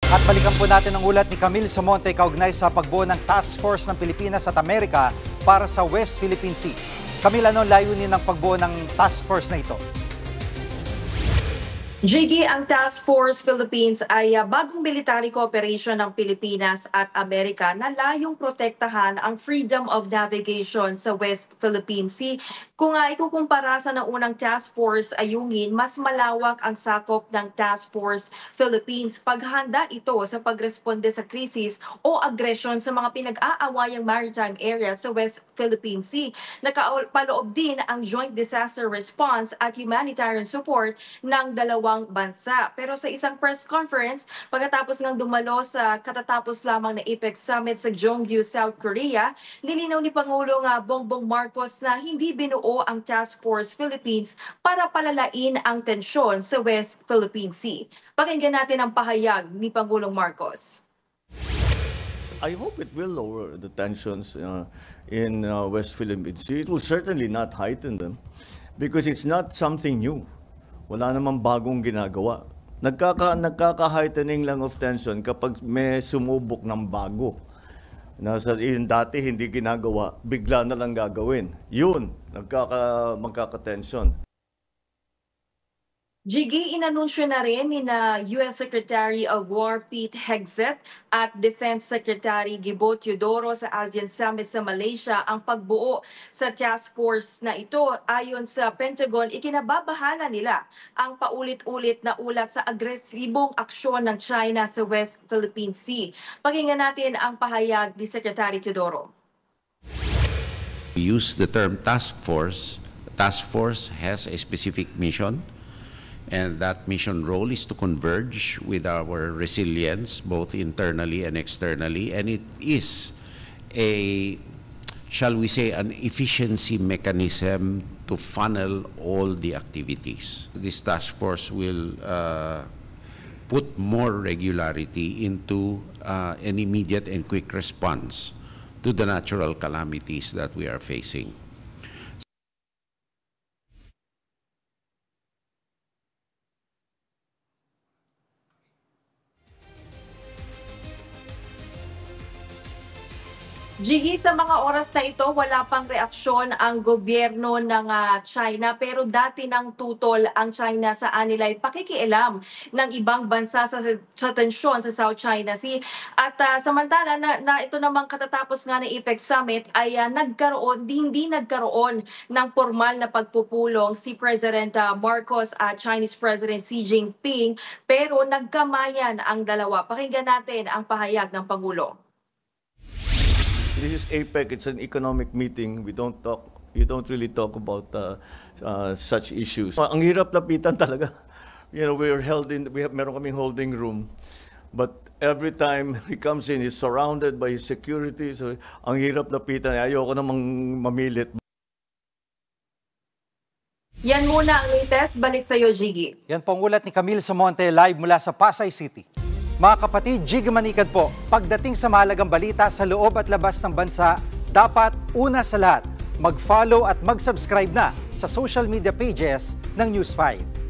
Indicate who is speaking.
Speaker 1: At balikan po natin ang ulat ni Camille Samonte kaugnay sa pagbuo ng Task Force ng Pilipinas at Amerika para sa West Philippine Sea. Camille, ano ang layunin ng pagbuo ng Task Force na ito?
Speaker 2: Jiggy, ang Task Force Philippines ay bagong military cooperation ng Pilipinas at Amerika na layong protektahan ang freedom of navigation sa West Philippine Sea. Kung ikukumpara sa naunang Task Force Ayungin, mas malawak ang sakop ng Task Force Philippines. Paghanda ito sa pagresponde sa krisis o aggression sa mga pinag-aawayang maritime area sa West Philippine Sea. Nakapaloob din ang Joint Disaster Response at Humanitarian Support ng dalawang bansa. Pero sa isang press conference, pagkatapos ng dumalo sa katatapos lamang na APEC Summit sa Gyeongju, South Korea, nilinaw ni Pangulong Bongbong Marcos na hindi binuo ang Task Force Philippines para palalain ang tensyon sa West Philippine Sea. Pakinggan natin ang pahayag ni Pangulong Marcos.
Speaker 3: I hope it will lower the tensions in West Philippine Sea. It will certainly not heighten them because it's not something new. Wala namang bagong ginagawa. Nagkaka-heightening lang of tension kapag may sumubok ng bago. Yung dati hindi ginagawa, bigla na lang gagawin. Yun, magkaka-tension.
Speaker 2: Jiggy, inanunsyo na rin ni US Secretary of War Pete Hegseth at Defense Secretary Gibo Teodoro sa ASEAN Summit sa Malaysia ang pagbuo sa task force na ito. Ayon sa Pentagon, ikinababahala nila ang paulit-ulit na ulat sa agresibong aksyon ng China sa West Philippine Sea. Pakinggan natin ang pahayag ni Secretary Teodoro.
Speaker 4: We use the term task force. Task force has a specific mission. And that mission role is to converge with our resilience, both internally and externally. And it is a, shall we say, an efficiency mechanism to funnel all the activities. This task force will put more regularity into an immediate and quick response to the natural calamities that we are facing.
Speaker 2: Jiggy, sa mga oras na ito, wala pang reaksyon ang gobyerno ng China pero dati nang tutol ang China sa anilay pakikialam ng ibang bansa sa tensyon sa South China Sea. At samantala na ito namang katatapos nga ng APEC Summit ay hindi nagkaroon ng formal na pagpupulong si President Marcos at Chinese President Xi Jinping pero nagkamayan ang dalawa. Pakinggan natin ang pahayag ng Pangulo.
Speaker 3: This is APEC. It's an economic meeting. You don't really talk about such issues. Ang hirap lapitan talaga. You know, meron kaming holding room. But every time he comes in, he's surrounded by his security. So ang hirap lapitan. Ayoko namang mamilit.
Speaker 2: Yan muna ang latest. Balik sa iyo, Jiggy.
Speaker 1: Yan po ang ulat ni Camille Samonte live mula sa Pasay City. Mga kapatid, Jiggy Manikad po, pagdating sa mahalagang balita sa loob at labas ng bansa, dapat una sa lahat, mag-follow at mag-subscribe na sa social media pages ng News 5.